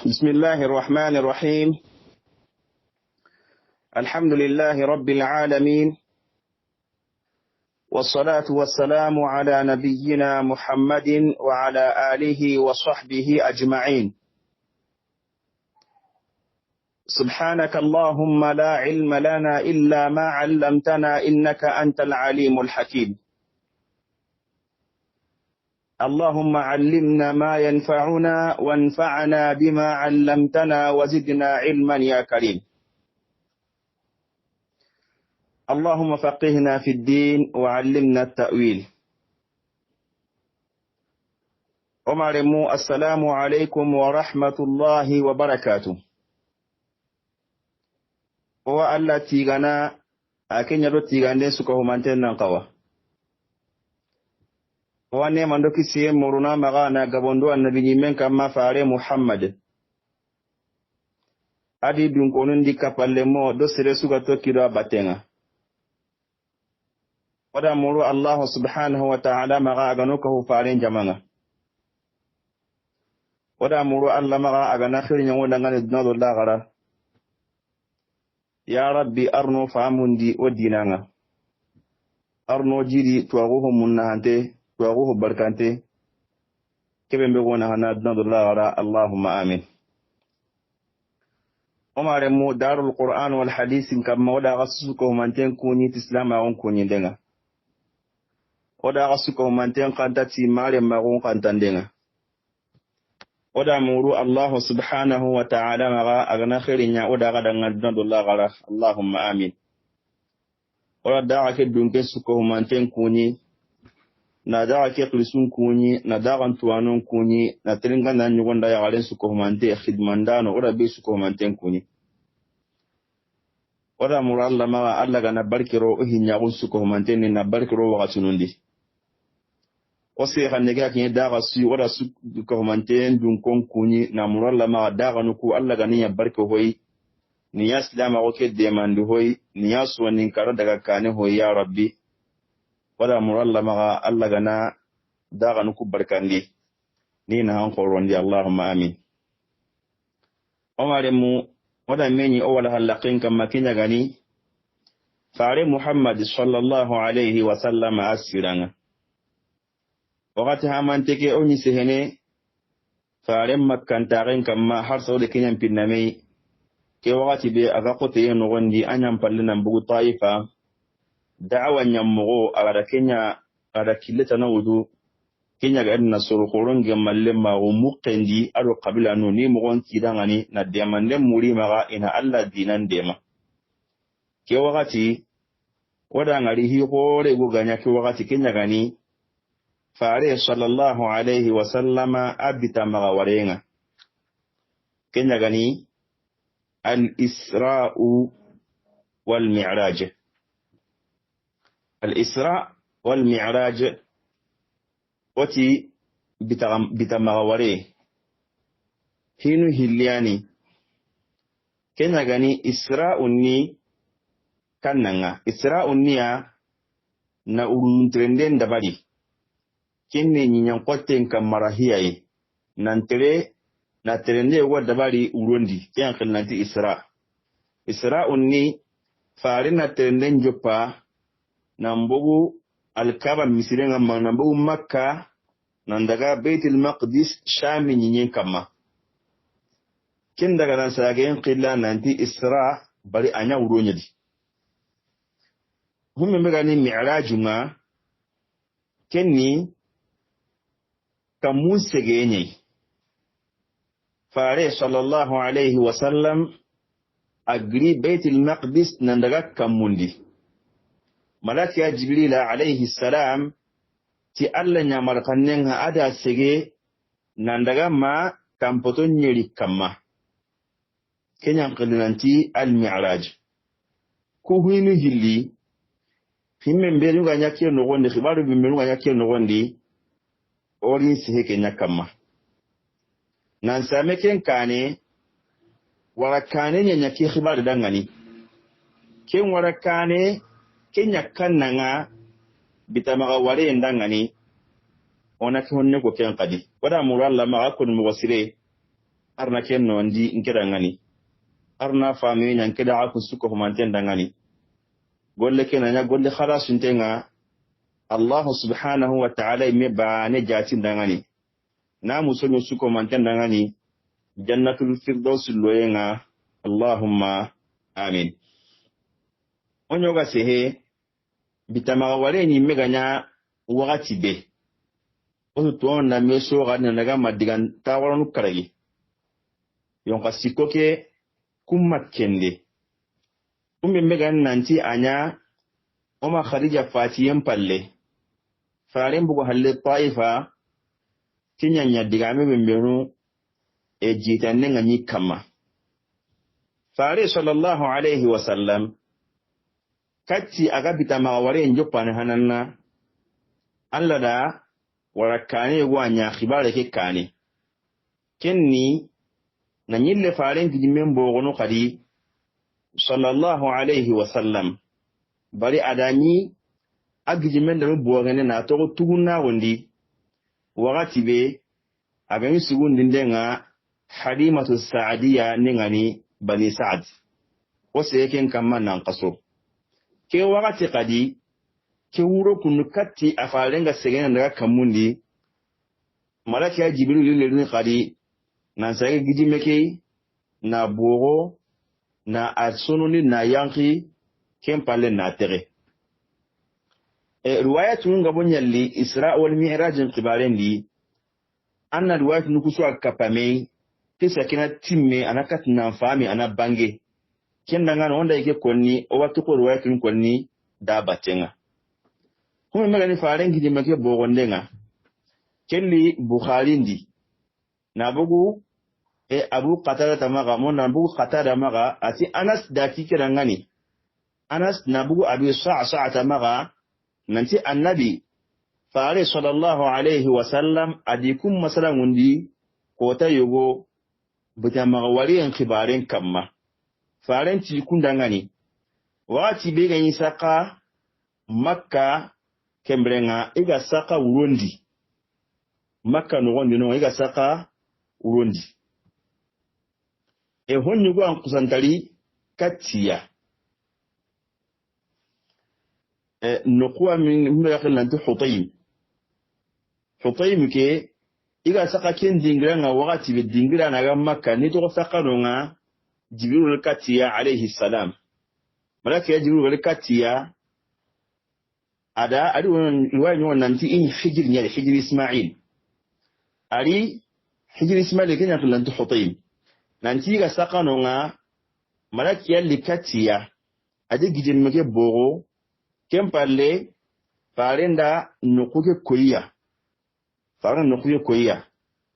بسم الله الرحمن الرحيم. الحمد لله رب العالمين، والصلاة والسلام على نبينا محمد وعلى آله وصحبه أجمعين. سبحانك اللهم لا علم لنا إلا ما علمتنا إنك أنت العليم الحكيم. اللهم علمنا ما ينفعنا وانفعنا بما علمتنا وزدنا علما يا كريم. اللهم فقهنا في الدين وعلمنا التأويل. أمرمو السلام عليكم ورحمة الله وبركاته. وألا تيغانا أكين يدو تيغاندين سكوه مانتين ننقوى wane mandoki siye muruna magana gabondo annabi nyimen kama faare Muhammad adi dunkonun di kapalle mo do sere suga tokkido batenga wada muru Allah subhanahu wa ta'ala maga agano ko faare jamanga wada muru Allah maga agana khiri nyango dangane dunado lagara ya rabbi arno faamundi odinanga arno jiri tuago munnante tuago barkante kebe mbegona hana dunado lagara Allahumma amin. Omar mu darul Qur'an wal hadith kam wada gasuko manten kuni islama on kuni denga wada gasuko manten qantati mare magun qantandenga wada muru Allah subhanahu wa ta'ala maga agana khirinya wada gadanga dunado lagara Allahumma amin. Wada da'a ke dunke suko manten kuni na da'a ke klisun kuni na da'an tuwanon kuni na tiringa na nyugonda ya galen suko mante khidmandano wada be suko manten kuni wada muru Allah maga Allah gana barkiro hinya suko manten na barkiro wagatunundi ose khanega ke da'a su wada suko manten dun kon kuni na muru Allah maga da'a nuku Allah gani ya barko hoyi ni yaslama oke demandu hoyi ni yasu wanin karo daga kane hoyi ya rabbi wada muralla maga Allah gana daga nuku barkandi ni na han qorondi Allahumma amin. Omar mu wada meni o wala halaqin kama kinya gani faare Muhammad sallallahu alayhi wa sallam asiranga wakati hamanteke oni sehene faare makkan taren kama har sawde kinyan pinnamei ke wakati be aga kote no gondi anyam pallina bugu taifa da'awa nyammo agada kenya ada kileta na wudu kenya ga edna suru koronge malle ma o muqendi ado qabila no ni mo gon tidangani na demande muri maga ina alla dinan dema ke wakati wada ngari hi hore go ganya ke wakati kenya gani faare sallallahu alayhi wa sallama abita maga warenga kenya gani الإسراء والمعراج. الإسراء والمعراج وتي بتمغوري هينو هلياني كنا غني إسراء ني كننا إسراء نيا na uruntrenden dabari kenne nyinyang koten kamarahiyai nantere na terende wadda bari urundi yan khilnati Isra'un ni farin na terenden joppa na mbogu alkaba misiren amma na mbogu Makka nan daga Baitul Maqdis Sham nyinyen kama kin daga nan sagayen qilla nanti Isra bari anya uronyadi humme megani mi'rajuma kenni kamun segenye faare sallallahu alayhi wa sallam agri Baitul Maqdis nandaga kamundi malaka Jibril alayhi salam ti alla nyamar kannen ha ada sege nandaga ma kampoto nyeri kamma kenyan qilnanti al-mi'raj ko hinu hilli himme mbelu ga nyake no gonde khibaru bi mbelu ga nyake no gonde orin se kenya kamma nan same ken kane warakane nya nyake khibar dangani ken warakane kenya kannanga bitamaga ware ndangani ona ke honne ko ken qadi wada muralla ma akun muwasire arna ken no ndi nkeda ngani arna fami nyan keda aku suko humanten dangani golle ken anya golle khalas untenga Allah subhanahu wa ta'ala me ba ne jatin dangani na musulmi suko manten dangani jannatul firdaus loyenga Allahumma amin. Onyo ga sehe bitama wale ni meganya wakati be oto tuon na meso ga na naga madigan tawaron karagi yon kasikoke kumma kende umbe megan nanti anya oma khadija fatiyen palle faren bugo halle taifa kinyanya digame bembenu e jitanne ngani kama fare sallallahu alaihi wasallam katti aga bitama ware njopane hananna Allah da warakane gwanya khibare ke kane kenni na nyille faren gidimen bogono kadi sallallahu alaihi wasallam bari adani agijimen da bogane na to tuguna wondi wakati be agami sugundi ndenga halimatu saadiya ningani bani saad wose yake kamma nan kaso ke wakati kadi ke wuro kunu katti afalenga segena daga kamundi malaki ya jibril lele kadi nan sage gijimeke na bogo na asononi na yanki kempale na tere riwayatu ngabo nyalli isra wal mi'raj qibalendi anna riwayatu nukusu akapame kisa kina timme anakat na fami ana bange kenda ngana onda yake konni o watu ko riwayatu konni da batenga kuma magani faren gijimeke bogo ndenga kelli bukhari ndi na bugu abu qatada tamaga mona bugu qatada maga ati anas da kike ngani anas na bugu abi sa'a tamaga nanti annabi fare sallallahu alaihi wasallam adikum masalan wundi ko ta yogo butamaga wariyan khibaren kamma faren ti kunda ngani wati be ganyi saka makka kembrenga iga saka urondi makka no gondi no iga saka urondi e honyugo an kusantari katiya نقوى من يقول أنت حطيم كي إذا سقكين دينغرانا وغاتي بالدينغرانا غمكا نتوغ سقنونا جبريل الكاتيا عليه السلام ملاك يا جبريل الكاتيا أدا أدوان رواية نوان نانتي إن حجر نيالي حجر إسماعيل أري حجر إسماعيل كي يقول أنت حطيم نانتي إذا سقنونا ملاك يا الكاتيا أدي جيجن مكي بوغو kempalle farenda nukuke koya farenda nukuke koya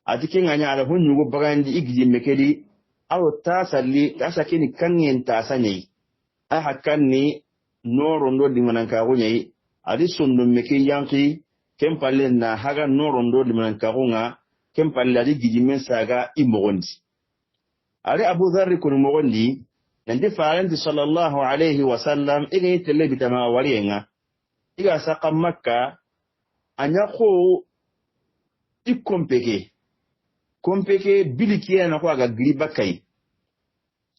atike nganya ala hunyugo bagandi igji mekedi awo tasalli tasakini kangen tasanyai a hakanni norondo dimananka gonyai adi sondo meke yanki kempalle na haga norondo dimananka gonga kempalle adi giji saga imogondi ari abu dharr kun mogondi nandi farenti sallallahu alaihi wasallam igi tele bitama wariyenga iga saka makka anya ko ikompeke bilikiya na ko aga griba kai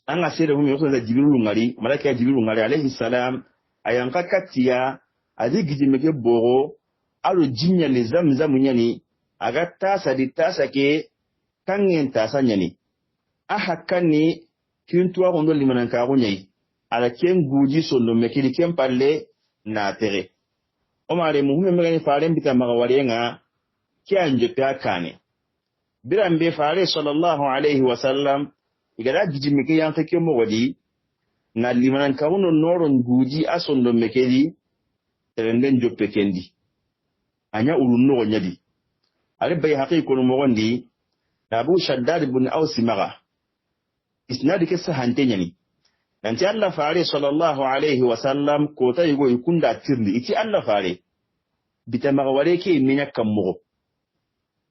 anga sere humi ko da jibiru ngari malaka jibiru ngari alaihi salam ayanka katiya adi gijimeke bogo alo jinya le zamzam nyani aga tasa di tasa ke kangen tasa nyani ahakani kintuwa kondo limanan ka gonyai ala ken guji sondo mekiri ken palle na tere o mare muhume megani faren bita magawarenga kianje ta kane birambe fare sallallahu alaihi wasallam igara jiji meke yanka ke mogodi na limanan ka wono noron guji asondo mekeri terenden joppe kendi anya ulunno gonyadi ale bay haqi kono mogondi abu shaddad ibn aus maga isnadi ke sahante nyani nanti Allah fare sallallahu alaihi wasallam ko ta yugo ikunda tirni iti Allah fare bitamaga wale ke minya kammo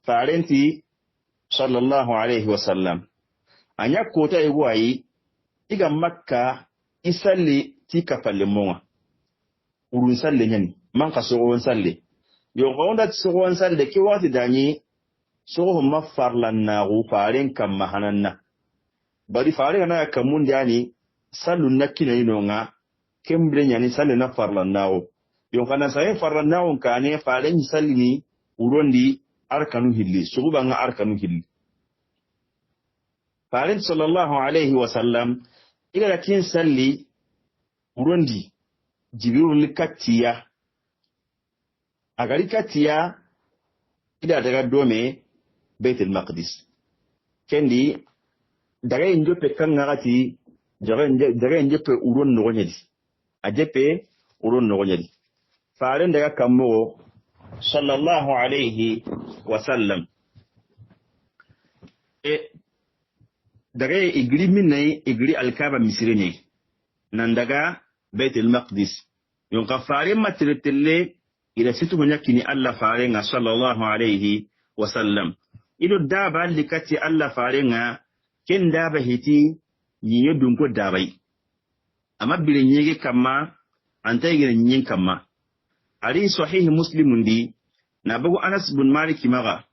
farenti sallallahu alaihi wasallam anya ko ta yugo ayi iga makka isalli tika palle monga urun salle nyani man ka so won salle yo gonda so won salle ke wati dani so ma farlan naru faren kam mahananna bari faren na kamun yani sallu nakina inonga kembre nyani salle na farlan naru yon kana sai farlan naru kane faren salli urondi arkanu hilli suguba nga arkanu hilli faren sallallahu alaihi wasallam igara kin salli urondi jibril katiya agari katiya ida daga dome baitul maqdis kendi daga injope kan ngati daga injope uron no nyadi ajepe uron no nyadi faren daga kammo sallallahu alaihi wasallam daga igri minai igri alkaba misrini nan daga baitul maqdis yon ka faren matretelle ila situ nyakini alla farenga sallallahu alaihi wasallam ido daba likati alla farenga ken daba hiti nyiyo dunko dabai amma bile nyege kama anta yige nyin kama ali sahih muslim ndi na bugu anas bin malik maga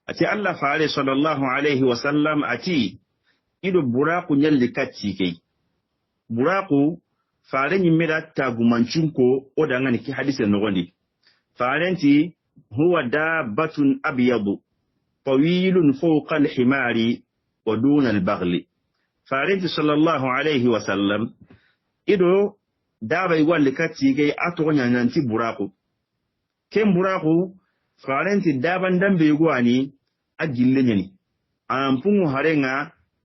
ati alla fare sallallahu alaihi wasallam ati ido buraku nyalli katti kai buraku fare nyimeda tagumancunko odangani ki hadise no gondi فارنتي هو دابة أبيض طويل فوق الحمار ودون البغل فارنتي صلى الله عليه وسلم إدو دابة يقول لكاتي كي أتغنى ننتي براقو كم براقو فارنتي دابا دم بيقواني أجلنيني أنفمو هرنغا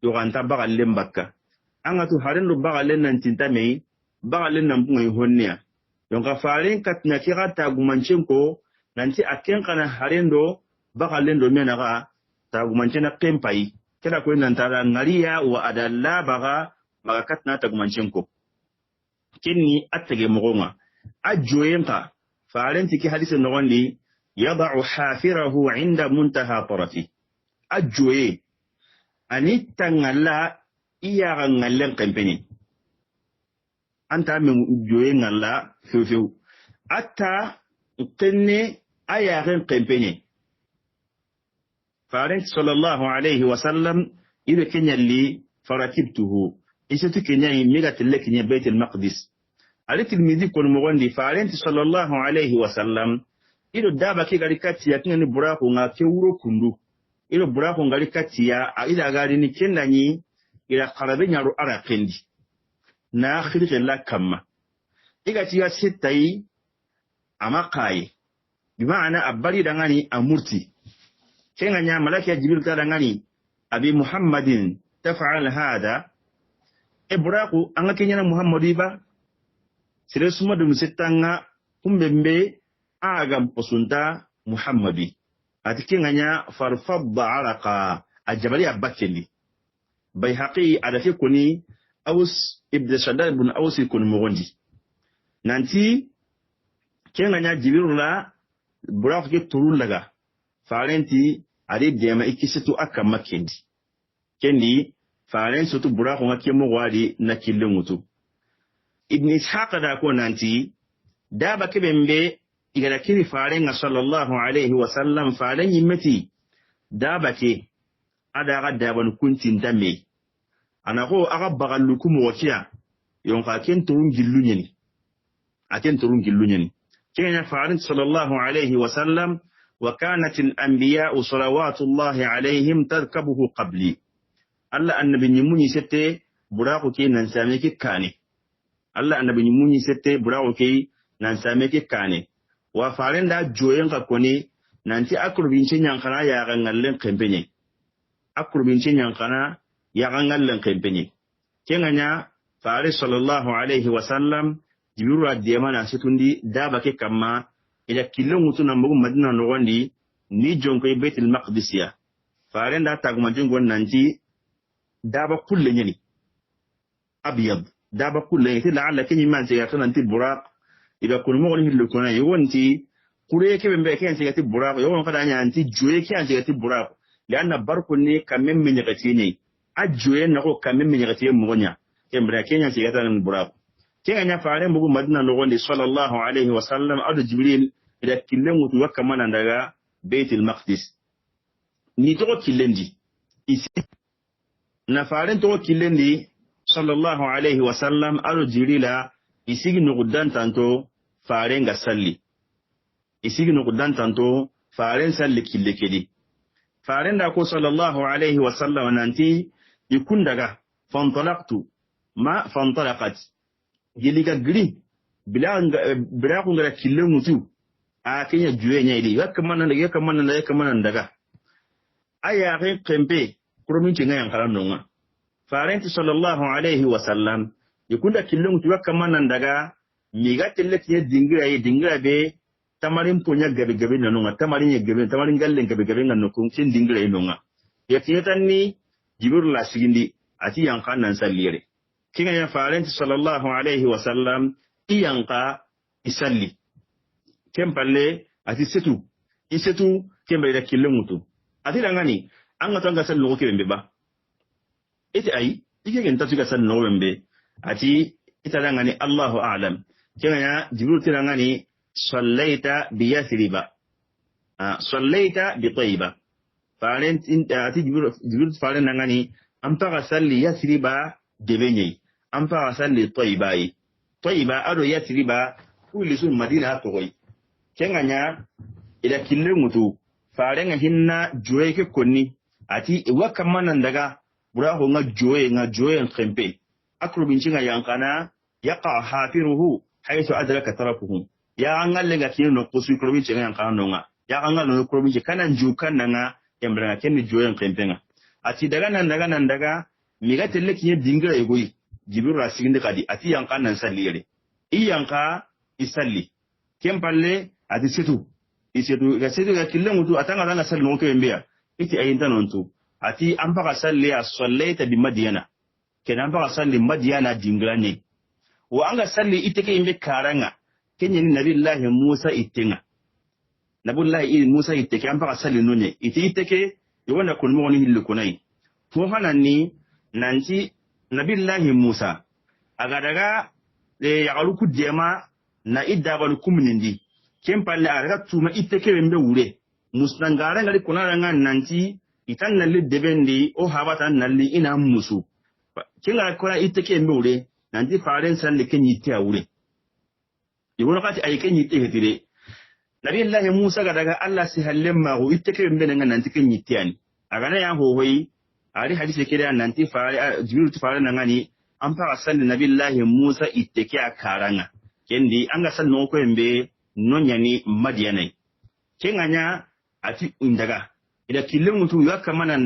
يغانتا بغل لنبكا أنغتو هرنو بغل لننتنتمي بغل لننبغي هونيا yonka faren katna kira tagumanchenko nanti aken kana harendo bakalendo menaga tagumanchena kempai kila ko nantara ngariya wa adalla baga baga katna tagumanchenko kinni attage mogonga ajoyenka faren tiki hadise nogondi yad'u hafirahu 'inda muntaha tarafi ajoye ani tangalla iya ngallen kempeni anta min joye ngalla fefew atta tenne ayaren kempenye farin sallallahu alaihi wasallam ibe kenyalli farakibtuhu isatu kenyai miga telleki nya baitul maqdis ali tilmidi kon mo gondi farin sallallahu alaihi wasallam ido daba ke gari katiya kinani burako nga ke wuro kundu ido burako ngari katiya ida gari ni kendani ila qarabe nyaru ara kendi na khirje la kamma igati ya sitai amakai bimaana abari dangani amurti kenga nya malaki jibril ta dangani abi muhammadin taf'al hada ibraku anga kenya muhammadi ba sire suma dum sitanga kumbembe agam posunta muhammadi ati kenga nya farfadda araqa ajabali abakendi bayhaqi adafi kuni aus ibn shaddad ibn aus kun mugondi nanti kenga nya jibril la buraku ke turul laga farenti ade dema ikisitu aka makendi kendi faren sotu buraku ngake mo wadi na killengutu ibn ishaq da ko nanti da ba kebembe igara kiri faren sallallahu alaihi wasallam faren yimmeti da ba ke ada ga da ban kuntin dame ana ko aga bagallukum wakiya yonka ken turun gillunyeni aken turun gillunyeni kenya faren sallallahu alaihi wasallam وكانت الأنبياء صلوات الله عليهم تركبه قبلي الله النبي نموني ستة براقو كي ننساميك كاني الله النبي نموني ستة براقو كي ننساميك كاني وفارن دا جوين قكوني نانتي أكرو بينشي نيانقنا ياغنغلن قمبني أكرو بينشي نيانقنا ياغنغلن قمبني كينا فارس صلى الله عليه وسلم جبيرو الديمان ستوندي دابك كما ila kilon mutu na mbugu madina nogondi ni jonko e baitul maqdis ya farenda taguma jongo nanti daba kulle nyani abyad daba kulle ti la'alla kenyi man se yata nanti buraq ila kun mo ni hillo kona yonti kure ke bembe ke anti gati buraq yon fada nya anti joye ke anti gati buraq lianna barku ni kamem min gati ni ajoye na ko kamem min gati mo nya kembra kenya anti gata nan buraq kenya fare mbugu madina nogondi sallallahu alaihi wasallam adu jibril ila killen mutu wakka mana daga baitul maqdis ni to kilendi isi na faren to kilendi sallallahu alaihi wasallam aro jirila isigi nugudan tanto faren ga salli isigi nugudan tanto faren salli killekedi faren da ko sallallahu alaihi wasallam nanti ikun daga fantalaqtu ma fantalaqat giliga gri bila kun ga killen mutu a kenya juye nya idi yakamanan daga aya ga kempe kurumin cinga yang kalan nonga farenti sallallahu alaihi wasallam ikunda killen mutu yakamanan daga miga telleke dingira be tamarin ponya gabe nanonga tamarin gallen gabe ngano kun cin dingira nonga yakiyetan ni jibril la sigindi ati yang kanan sallire kinga ya farenti sallallahu alaihi wasallam iyanka isalli kempalle ati setu isetu kembe da killen mutu ati dangani an ga tanga sallu ko kembe ba ite ai ike gen tatu ga sallu kembe ati ita dangani Allahu a'lam kinga ya jibril tirangani sallaita bi yathriba sallaita bi tayyiba farenti ati jibril faren dangani an fara salli yathriba debenye an fara salli tayyibai Toiba ado yathriba kuli sun madina toy kenganya ila kille mutu farenga hinna joye ke konni ati wakamanan daga buraho nga joye khempe akru bincinga yankana yaqa hafiruhu haythu adraka tarafuhu ya ngalle ga kino kusu kru bincinga yankana nonga ya ngalle kru binci kanan jukan nanga yambra kenni joye khempenga ati daga nan daga miga telle kiye dingira egoyi jibril rasiginde kadi ati yanka nan sallire iyanka isalli kempalle ati setu ga setu ga killen mutu atanga danga salli no kembeya iti ayinta nontu ati ampaka salli as-sallaita bi madyana kenan ampaka salli madyana dingrane wa anga salli iteke imbe karanga kenyen nabillahi musa itenga nabillahi musa iteke ampaka salli nonye iteke yona kunmo ni hillu kunai to hanani nanti nabillahi musa agadaga yagaluku dema na iddabalu kumnindi kempalle aga tuma iteke bembe wure musnangara ngali kunaranga nanti itan nalli debendi o habata nalli ina musu kinga kora iteke bembe wure nanti faren sanle kenyite awure yibona kati ay kenyite hetire nabillahi musa gadaga allah si hallemma go iteke bembe nga nanti kenyite ani agana ya hohoyi ari hadisi kida nanti fare jibril fare nangani an fara salli nabillahi musa itteke akaranga kendi anga salli no ko embe nonyani madiyanai kenganya ati indaga ida killen mutu yakamanan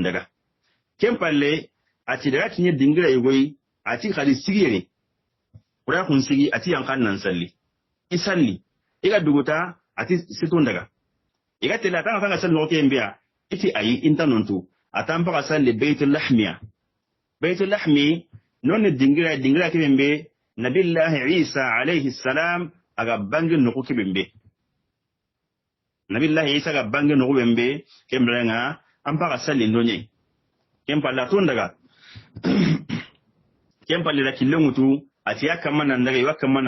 daga kempalle ati daga kinye dingira egoyi ati khali sigire kura kun sigi ati yankan nan salli isalli iga duguta ati situn daga iga tela tanga salli no ko embe iti ayi intanontu atampa kasali baitul lahmi non dingira kibembe nabillahi isa alayhi salam aga bangi nuku kibembe nabillahi isa aga bangi nuku bembe kembrenga ampa kasali nonye kempa la tundaga kempa la kilungutu atiya kamana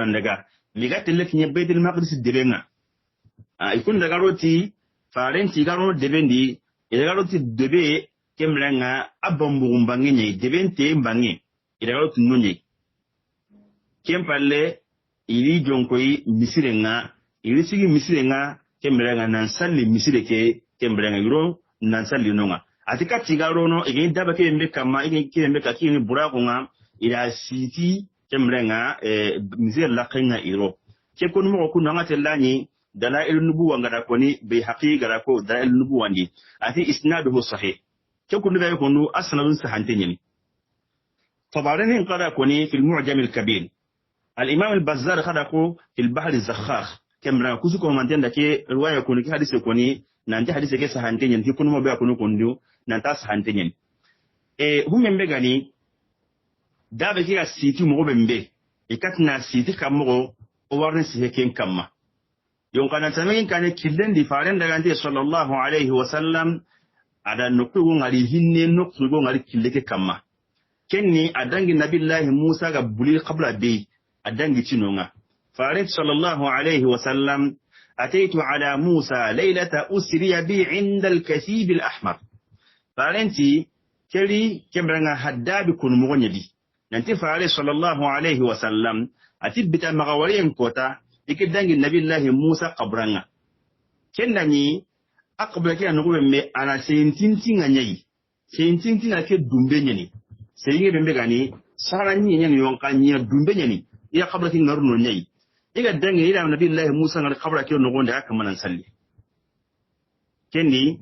ndaga migatele kinye baitul maqdis debenga ikun daga roti farenti garo debendi idagaroti debe kemlenga abambu mbanginye debente mbangi idagaroti nunye kempalle ili jonkoi misirenga ili sigi misirenga kemlenga nansalli misireke kemlenga yuro nansalli nonga atika tigaro no igi daba kembe kama igi kembe kakini burakunga ila siti kemlenga misir lakenga iro kekonu mo kunanga telani دلائل النبوة غراكوني بحقيقة غراكو دلائل النبوة دي أتي إسناده صحيح كم ذا يكون أسند صحيحين طبعاً غراكوني في المعجم الكبير الإمام البزار غراكو في البحر الزخاخ كم راكوسكو مانتين دكي رواية كوني حديث كوني نانتي حديث كي صحيحين في كل ما بيكونوا كوندو نانتا صحيحين هم مبغاني دابكي السيتي مغبمبي إكاتنا السيتي كامغو أورن سيكين كاما yonkana tamen kane killen di faren daga ante sallallahu alaihi wasallam ada nokku ngari hinne nokku go ngari killeke kamma kenni adangi nabillahi musa ga buli qabla be adangi cinonga faren sallallahu alaihi wasallam أتيت على موسى ليلة أسري بي عند الكثيب الأحمر فارنتي كلي كمرنا حداب كن مغنيدي ننتي فاري صلى الله عليه وسلم أتبت مغورين كوتا إكدان النبي الله موسى قبرنا كنني أقبل كي نقول مي أنا سينتين غني سينتين أكيد دمبني سيني بمبغاني سارني يعني يوانكاني دمبني يا قبل كي نرنو ني إذا دعنا إلى النبي الله موسى على قبر كي نقول ده كمان نسلي كني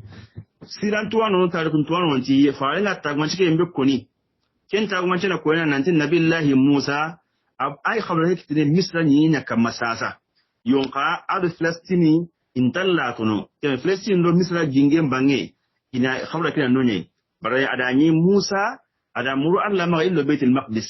سيران توانو تاركون توانو أنتي فارنا تاغمانشي كي يمبكوني كن تاغمانشي نكونا نانتي النبي الله موسى أي قبل هيك تدين مصر نينا كمساسا يونكا أدو فلسطيني intalla tono ke Palestine do misra jingem bange ina khawra kina nonye bare adani Musa ada muru Allah ma illo Baitul Maqdis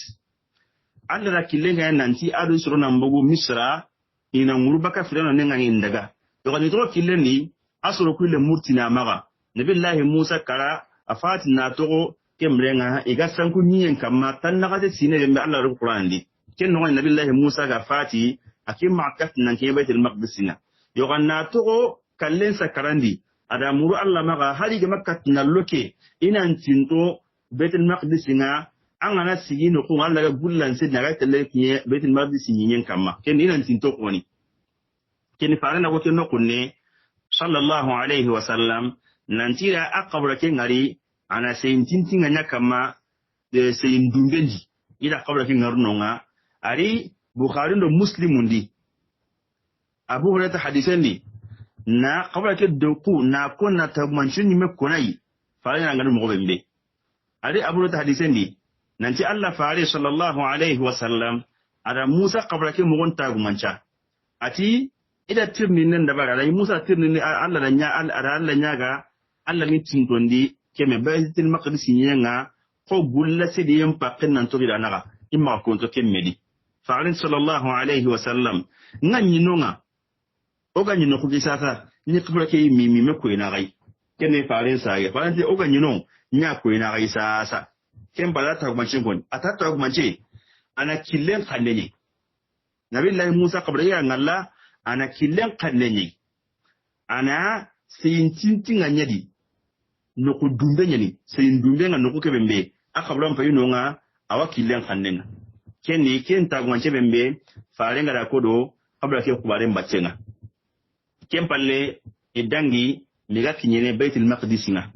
Allah da kilenga nanti adu surona mbugu misra ina muru baka firana nenga indaga to kan tro kileni asuro kuile murtina maga nabillahi Musa kara afati na to kemrenga iga sanku nyen kamma tannaga de sine be Allah ru Qur'an di ken no nabillahi Musa ga fati akim ma'kat nan ke Baitul Maqdis na yoganna togo kallen sakarandi ada muru Allah maga hari ga makka tinalloke inan tinto Baitul Maqdis nga angana sigino ko Allah ga gullan se daga tele kiye Baitul Maqdis nyen kamma ken inan tinto ko ni ken farana ko ken no kunne sallallahu alaihi wasallam nantira aqabra ken ngari ana sayin tintinga nyakama de sayin dumbendi ida qabra ken ngarno nga ari Bukhari do Muslimundi Abu Hurairah hadisani na qabla ke doku na konna ta mancin ni mekonai fare na ngadu mo bembe ari Abu Hurairah hadisani nanti Allah fare sallallahu alaihi wasallam ada Musa qabla ke mo gonta gumanca ati ida tirni nan da bara Musa tirni Allah da nya Allah nya ga Allah ni tintondi ke me Baitul Maqdis nyanga ko gulla sidi yam pakken nan to da naga imma ko to kemmedi fare sallallahu alaihi wasallam nganyi nonga oga nyino kukisasa ni kubra ke mimi me ko ina gai kene farin sa ya farin te oga nyino nya ko ina gai sasa ken bala ta gumance gon atata gumance ana killen kanne nabillahi Musa kabra ya ngalla ana killen kanne ana seyintintin anyadi no ko dumbe nyani seyin dumbe nga no ko kebembe akabra mpa yino nga awa killen kanne ken ta gumance bembe farin ga da kodo kabra ke kubare mbacenga kempalle edangi mega kinyene Baitul Maqdis nga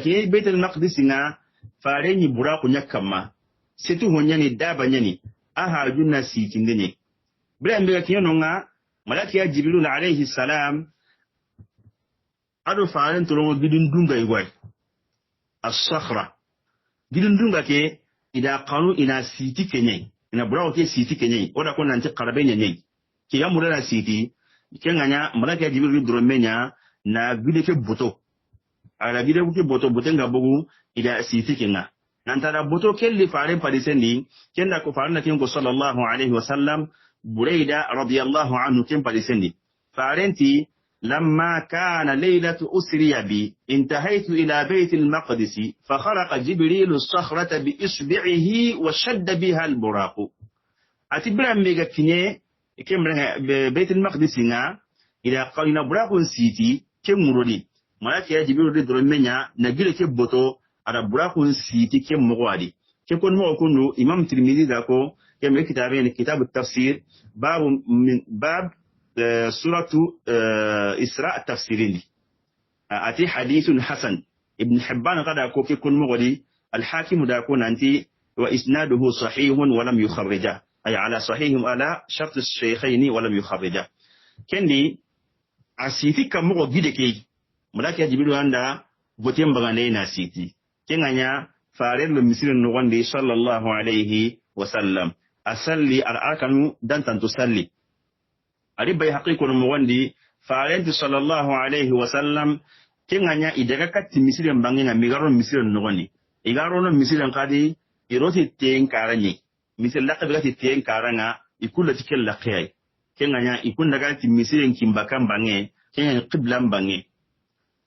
kinyene Baitul Maqdis nga fare ni buraku nyakama setu honyani daba nyani aha junna sikindene bra mega kinyono nga malaki ya Jibril alayhi salam ado fare ntoro gidin dunga igwai as-sakhra gidin dunga ke ida qanu ina siti kenye ina buraku ke siti kenye oda ko nanti qarabe nyenye ke ya mulana siti kenganya malaki ya Jibril dromenya na gide ke boto ala gide ke boto botenga bugu ida siti kenga nantara boto kelli fare padisendi kenda ko farna kengo sallallahu alaihi wasallam Buraida radiyallahu anhu ken padisendi farenti lamma kana laylatu usriya bi intahaytu ila bayt al-maqdis fa kharaqa Jibril as-sakhrata bi isbi'ihi wa shadda biha al-buraq atibra mega kinye kemre Baitul Maqdis nga ila qalina buraqun siti kemurodi malaki ya Jibril de dromenya na gile ke boto ada buraqun siti kemugwadi ke kon mo kunu Imam Tirmidhi da ko kemre kitabe ni kitab at-tafsir bab suratu Isra at-tafsirin ati hadithun hasan Ibn Hibban qada ko ke kon mugwadi al-Hakim da ko nanti wa isnaduhu sahihun wa lam yukharrija أي على صحيحهم على شرط الشيخين ولم يخرجا كندي asiti kamugo gideke mulaki Jibril anda botem bagane na siti kenganya farer le misirin no wande sallallahu alayhi wa sallam asalli al-arkanu dan tantu salli ari bay haqiqo no wande farer sallallahu alayhi wa sallam kenganya idaga katti misirin bangena migaro misirin no wande igaro no misirin kadi iroti ten karanye misal laqab gati ten karanga ikulla tikel laqiyai kenganya ikun daga ti misiren kimbakan bange kenya qiblan bange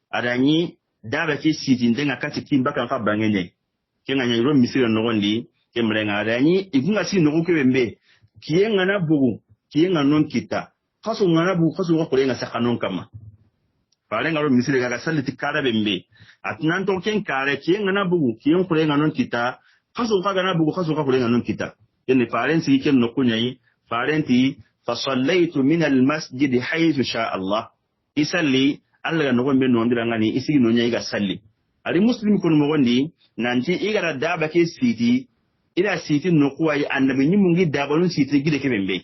adani daba ke sitin denga kati kimbakan fa bange ne kenganya ro misiren no gondi kemrenga adani ikunga si no ko kembe kiyenga na bugu kiyenga non kita kaso ngana bu kaso ko kore nga sakanon kama fare ngaro misire ga salli tikara bembe atnan to ken kare ke ngana bu kiyon kore nganon kita kaso ka gana bu kaso ka kore nganon kita yen faren si ken no kunyai farenti fa sallaitu min al masjid haythu sha Allah isalli Allah ga no gombe no ndira ngani isi no nyai ga salli ari muslim kun mo gondi nanti igara daba ke siti ila siti no kuwai annabi nyimungi dabalun siti gide ke bembe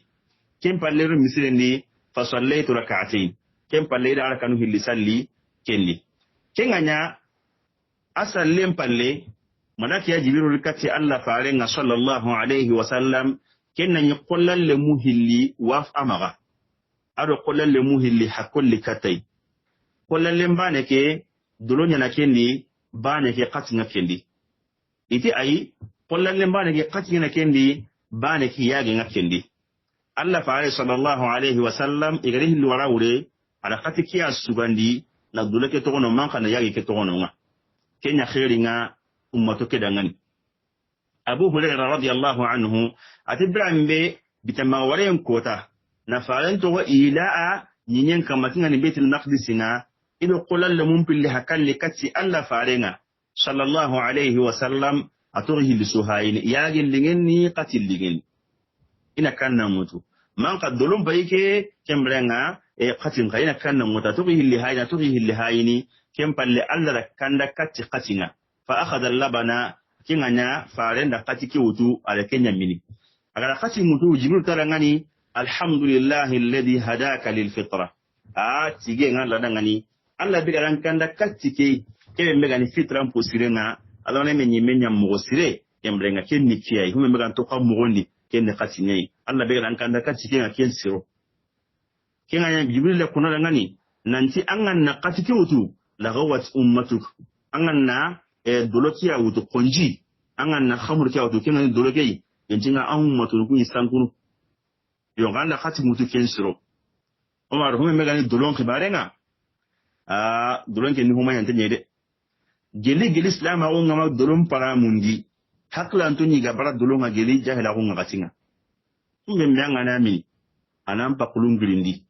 kem pallero misire ni fa sallaitu rak'atayn kem palle da arkanu hilli salli kendi kenganya asallem palle malaki ya jibiru kati Allah fare nga sallallahu alaihi wasallam kenna ni qollalle muhilli waf amaga ado qollalle muhilli hakolli katay qollalle mbane ke dolonya na kendi bane ke katinga kendi iti ay qollalle mbane ke katinga kendi bane ke yage nga kendi Allah fare sallallahu alaihi wasallam igari hilli warawure ala katiki asubandi na dulake tokono manka na yage ke tokono nga kenya khairi nga ummato kedangani Abu Hurairah radiyallahu anhu atibran be bitama waren kota na faran to ila nyinyen kamatinga ni Baitul Maqdis nga ido qolal mum pilli hakalli katti Allah farenga sallallahu alayhi wa sallam atorihi lisuhaini yage lingenni qatil lingen ina kanna mutu man qadulum bayke kembrenga qatin kayina kanna mutu atorihi lihaini kempalle Allah kanda katti qatinga fa akhadha labana kinganya farenda katiki wutu ala kenya mini agara kati mutu jibril tarangani alhamdulillahi alladhi hadaka lilfitra tige ngala dangani Allah bi garan kanda katike kebe megani fitran posirena alone menyi menya mogosire kembrenga kenni kiyai hume megan to kam mogondi kenne kati nei Allah bi garan kanda katike nga ken siro kinganya jibril la kunala ngani nanti angan na katike wutu la gawat ummatuk angan na doloki ya wuto konji angan na khamur kya wuto kenan doloki yanjinga an mutu ku isankunu yo ganda khati mutu kensiro Omar hume megani dolon khibarenga dolon ke ni huma yante nyede geli islam a ngama dolon para mundi hakla antoni ga bara dolon ga geli jahila ko ngakatinga hume myanga nami anampa kulungirindi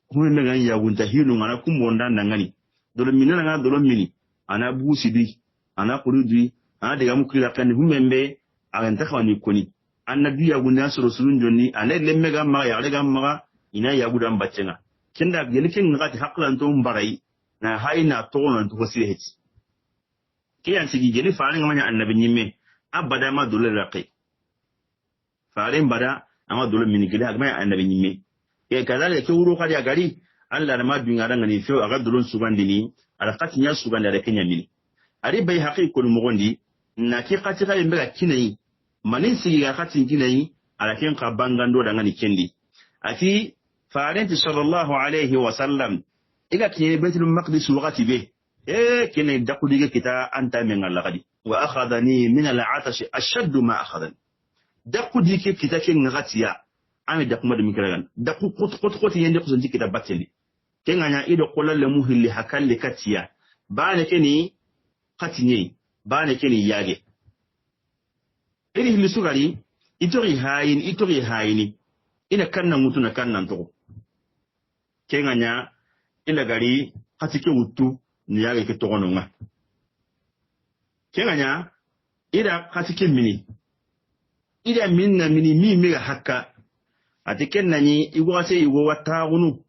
hume megani ya wunta hinu ngana kumonda ndangani dolon minana ngana dolon mini ana busidi ana kurudi ana daga mukira kan humembe aganta khawani koni annabi ya gunna rasulun jonni ana lemme ga ma ya daga ma ina ya gudan baccenga kinda gelikin ngati haklan to mbarai na haina to non to hosire heti kiyan sigi geli faare ngamanya annabi nyimme abada ma dole raqi faare mbada ama dole min geli agma annabi nyimme e kadale ke wuro kadi agari Allah na ma dunga danga ni feo aga dolon subandini ala katinya subanda da kenya mini ari bai haqiqul mugondi na ki qatira yimbe ga kinai manin sigi ga qatin kinai ala ken ka bangando da ngani kendi ati farenti sallallahu alaihi wa sallam iga ki Baitul Maqdis waqti be kinai dakudige kita anta men Allah gadi wa akhadani min al-atash ashaddu ma akhadani dakudige kita ken ngatiya ami dakuma de mikiragan dakku kot yende ko sonji kita bateli kenganya ido qolalle muhilli hakalle katiya bane keni katinye bane keni yage iri hilli sugari itori hayini ina kanna mutuna kanna to kenganya ila gari katike wutu ni yage ke togono nga kenganya ida katike mini ida minna mini mi mega hakka atiken nani igwase igwo watagunu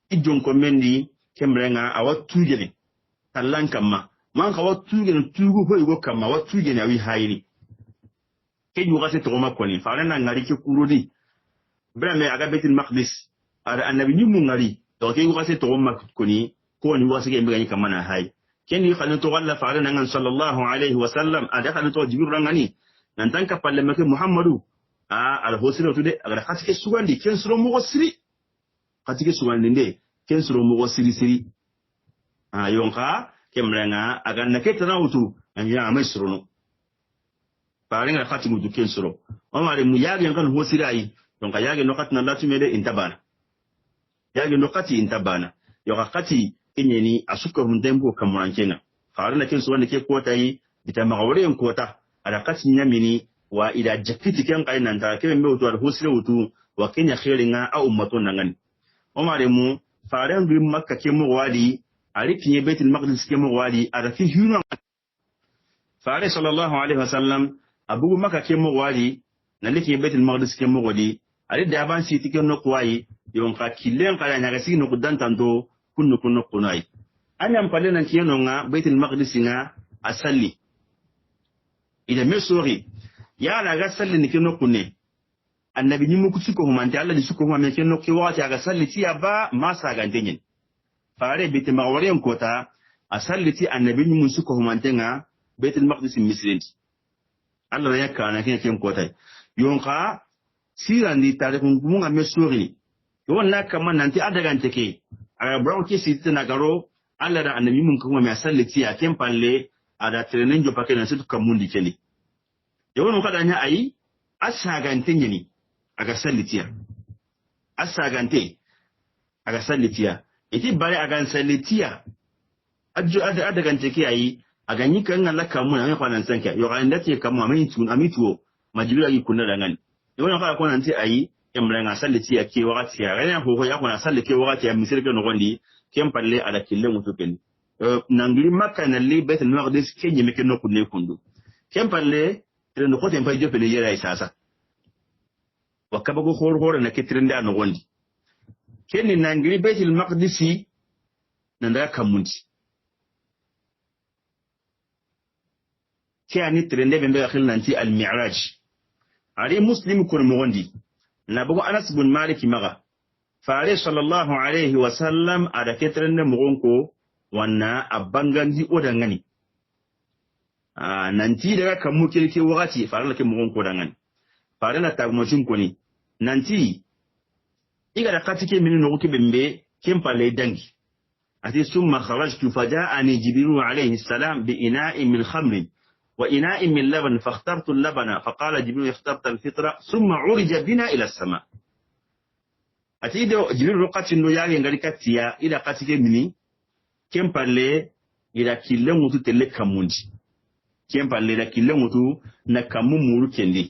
ijonko mendi kembrenga awatujele talankamma man ka watujele tugu ho igwo kama watujele awi hayini ke igwase to ma koni fa na ngari ke kurodi brame aga Baitul Maqdis ara annabi ni mun ngari to ke igwase to ma koni ko ni wase ke mbegani kama na hay ken yi khanu to walla fa na ngan sallallahu alaihi wasallam ada khanu to jibril rangani nan tanka palle make Muhammadu al hosiro tude agara katike sugandi ken suro mo siri katike sugandi nde ken suro mo siri yonka kemrenga aga naketa na utu anja amai suro no parenga kati mutu ken suro o mare mu yage kan hosiri ai yonka yage no katna latu mede intabana yage no kati intabana yoka kati kenyeni asuka hundembo kamurankenga farana ken suro ne ke kota yi bitama gawre en kota ada kati nyamini wa ida jakiti ken kai nan ta kebe mbe wutu al husre wutu wa kenya khairinga au ummaton nangani omare mu faren bi makka ke mo wadi ari kinye baitul maqdis ke mo wadi ada fi hunu fare sallallahu alaihi wasallam abugu makka ke mo wadi na likinye baitul maqdis ke mo wadi ari da ban siti ke no kwai yon ka kilen kala nyaga sigi no kudan tanto kunno kunai anyam pale nan kiyeno nga baitul maqdis nga asalli ida mesori ya la ga salli ni kino kunne annabi ni muku suko humante Allah di suko humante kino ki wati aga salli ti aba masa ga ndenyen fare baitul mawariyan kota asalli ti annabi ni muku suko humante nga baitul maqdis misrin Allah ya kana kin kota yonka sirandi tarikun gumunga mesori wonna kama nanti adaga nteke aga brown ki sitina garo Allah da annabi mun kuma mai sallati a kempalle ada trenin jo pakena situ kamundi keni yawon kada nya ayi asagante nyini aga sallatiya asagante aga sallatiya iti bare aga sallatiya adjo adaga nteke ayi aga nyika ngala kamu na kwa nan sanka yo ga ndati kamu amituo majibira yi kunna dangan yawon kada ko nanti ayi emrenga sallati ya ke wakati ya ganya ho ya kuna salle ke wakati ya misir ke no gondi kem palle ala kille mutu ken nangiri makka na li baitul maqdis kenye meke no kunne kundu kem palle tre no kote mpa jope le yera isasa wakaba go hor na ke trenda no gondi kenni nangiri baitul maqdisi nanda kamundi kiani trende bembe akhil nanti al mi'raj ari muslim kun mo gondi nabugo Anas bin Malik maga fare sallallahu alaihi wasallam ada ketren mugonko wanna abangandi odangani nanti daga kamu kelke wakati fare lake mugonko dangani fare na tagmojin ko ni nanti iga da katike min no bembe kempale dangi ati summa kharajtu faja'ani jibril alaihi salam bi ina'in min khamrin وإناء من لبن فاخترت اللبن فقال جبريل اخترت الفطرة ثم عرج بنا إلى السماء أتيد جبريل رقات إنه يالي نغريكاتيا إذا قاتك مني كم بالله إذا كلمة تلك كمونج كم بالله إذا كلمة نكمو مورو كندي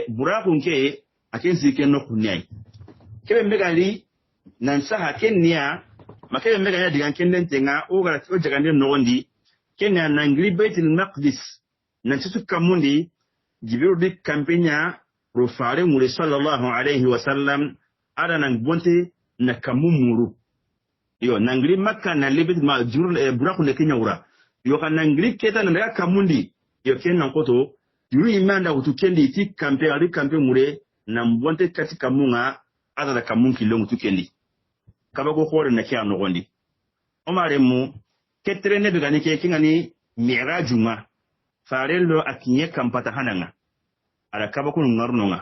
براكم كي أكين سيكين نقنياي كم مغالي ننساها كنيا ما كم مغالي ديان كندن تنغا أوغا تفجغان نوغندي kenya nangri baitul maqdis nan tutu kamundi jibiru di kampenya rufare mure sallallahu alaihi wasallam ada nang bonte na kamumuru yo nangri makka na libit ma jurul buraku ne kenya ura yo kan nangri keta na kamundi yo kenna koto yuru imanda utu kendi ti kampe ari kampe mure nan bonte kati kamunga ada da kamunki longu tu kendi kabago hore na kya no gondi omare mu ketrene be gani ke kingani mi'rajuma farello akinye kampata hananga ala kabakun ngarnonga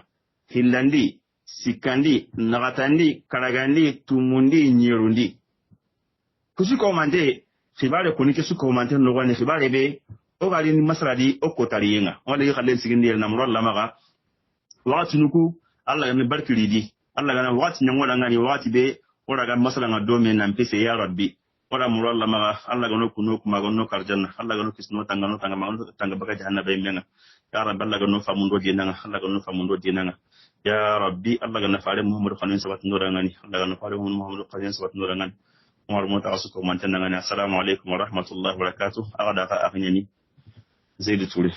hillandi sikandi nagatandi karagandi tumundi nyerundi kusiko mande khibare kunike suko mande no wani khibare be o gali ni masradi o kotariyenga wala ykhalen sigindi na muralla maga wati nuku Allah ya barkiridi Allah gana wati nyangola ngani wati be ora ga masala ngadome na mpese ya rabbi wala muralla maga Allah gano kuno kuma gano karjanna Allah gano kisno tangano tanga baka jahannaba yimenga ya rabbi Allah gano famundo dinanga Allah gano famundo dinanga ya rabbi Allah gano faare Muhammad khanin sabat nurangani Allah gano faare Muhammad khanin sabat nurangani umar mota asuko mantanga ngani assalamu alaikum wa rahmatullahi wa barakatuh agada ka akhinyani Zaid Touré